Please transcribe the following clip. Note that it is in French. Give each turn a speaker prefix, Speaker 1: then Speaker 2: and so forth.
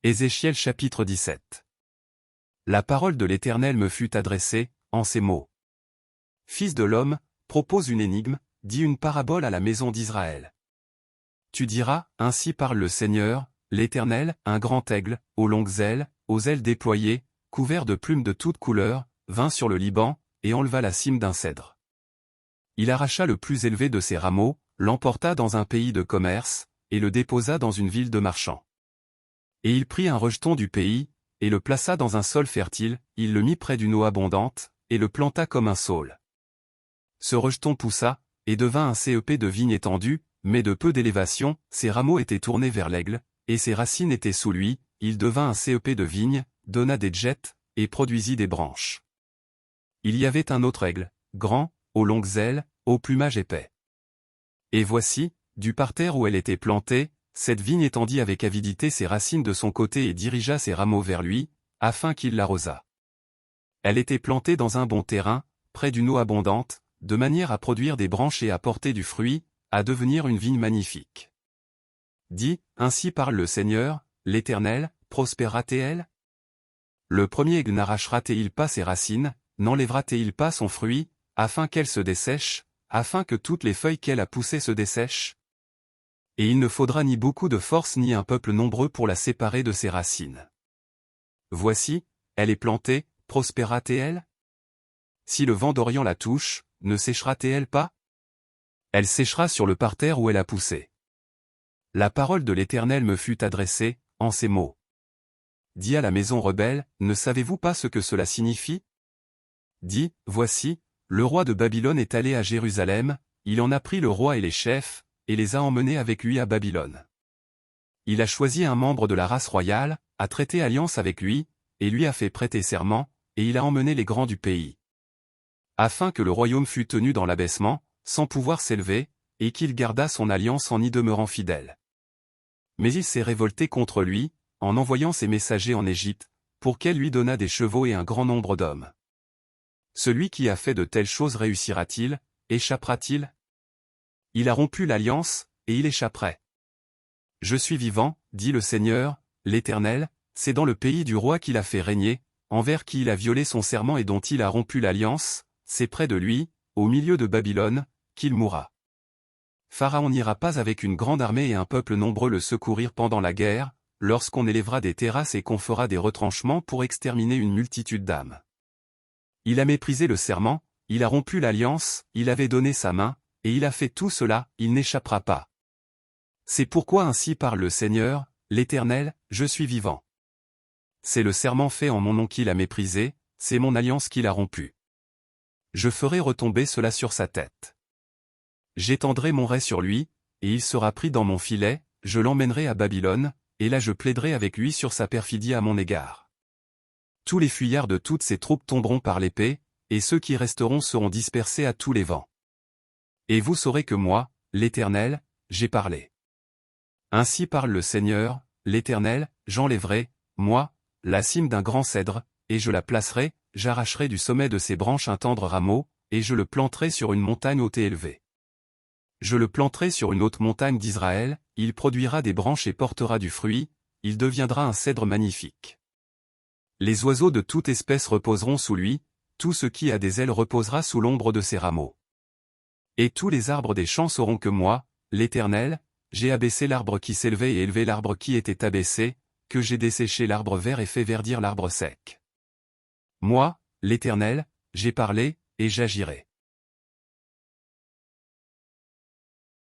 Speaker 1: Ézéchiel chapitre 17. La parole de l'Éternel me fut adressée, en ces mots. Fils de l'homme, propose une énigme, dis une parabole à la maison d'Israël. Tu diras, ainsi parle le Seigneur, l'Éternel, un grand aigle, aux longues ailes, aux ailes déployées, couvert de plumes de toutes couleurs, vint sur le Liban, et enleva la cime d'un cèdre. Il arracha le plus élevé de ses rameaux, l'emporta dans un pays de commerce, et le déposa dans une ville de marchands. Et il prit un rejeton du pays, et le plaça dans un sol fertile, il le mit près d'une eau abondante, et le planta comme un saule. Ce rejeton poussa, et devint un cep de vigne étendu, mais de peu d'élévation, ses rameaux étaient tournés vers l'aigle, et ses racines étaient sous lui, il devint un cep de vigne, donna des jettes, et produisit des branches. Il y avait un autre aigle, grand, aux longues ailes, au plumage épais. Et voici, du parterre où elle était plantée, cette vigne étendit avec avidité ses racines de son côté et dirigea ses rameaux vers lui, afin qu'il l'arrosât. Elle était plantée dans un bon terrain, près d'une eau abondante, de manière à produire des branches et à porter du fruit, à devenir une vigne magnifique. Dis, ainsi parle le Seigneur, l'Éternel, prospérera-t-elle? Le premier aigle n'arrachera-t-il pas ses racines, n'enlèvera-t-il pas son fruit, afin qu'elle se dessèche, afin que toutes les feuilles qu'elle a poussées se dessèchent? Et il ne faudra ni beaucoup de force ni un peuple nombreux pour la séparer de ses racines. Voici, elle est plantée, prospérera-t-elle? Si le vent d'Orient la touche, ne séchera-t-elle pas? Elle séchera sur le parterre où elle a poussé. La parole de l'Éternel me fut adressée, en ces mots. Dis à la maison rebelle, ne savez-vous pas ce que cela signifie? Dis, voici, le roi de Babylone est allé à Jérusalem, il en a pris le roi et les chefs, et les a emmenés avec lui à Babylone. Il a choisi un membre de la race royale, a traité alliance avec lui, et lui a fait prêter serment, et il a emmené les grands du pays. Afin que le royaume fût tenu dans l'abaissement, sans pouvoir s'élever, et qu'il gardât son alliance en y demeurant fidèle. Mais il s'est révolté contre lui, en envoyant ses messagers en Égypte, pour qu'elle lui donnât des chevaux et un grand nombre d'hommes. Celui qui a fait de telles choses réussira-t-il, échappera-t-il? Il a rompu l'alliance, et il échapperait. Je suis vivant, dit le Seigneur, l'Éternel, c'est dans le pays du roi qu'il a fait régner, envers qui il a violé son serment et dont il a rompu l'alliance, c'est près de lui, au milieu de Babylone, qu'il mourra. Pharaon n'ira pas avec une grande armée et un peuple nombreux le secourir pendant la guerre, lorsqu'on élèvera des terrasses et qu'on fera des retranchements pour exterminer une multitude d'âmes. Il a méprisé le serment, il a rompu l'alliance, il avait donné sa main, et il a fait tout cela, il n'échappera pas. C'est pourquoi ainsi parle le Seigneur, l'Éternel, je suis vivant. C'est le serment fait en mon nom qu'il a méprisé, c'est mon alliance qu'il a rompue. Je ferai retomber cela sur sa tête. J'étendrai mon rai sur lui, et il sera pris dans mon filet, je l'emmènerai à Babylone, et là je plaiderai avec lui sur sa perfidie à mon égard. Tous les fuyards de toutes ses troupes tomberont par l'épée, et ceux qui resteront seront dispersés à tous les vents. Et vous saurez que moi, l'Éternel, j'ai parlé. Ainsi parle le Seigneur, l'Éternel, j'enlèverai, moi, la cime d'un grand cèdre, et je la placerai, j'arracherai du sommet de ses branches un tendre rameau, et je le planterai sur une montagne haute et élevée. Je le planterai sur une haute montagne d'Israël, il produira des branches et portera du fruit, il deviendra un cèdre magnifique. Les oiseaux de toute espèce reposeront sous lui, tout ce qui a des ailes reposera sous l'ombre de ses rameaux. Et tous les arbres des champs sauront que moi, l'Éternel, j'ai abaissé l'arbre qui s'élevait et élevé l'arbre qui était abaissé, que j'ai desséché l'arbre vert et fait verdir l'arbre sec. Moi, l'Éternel, j'ai parlé, et j'agirai.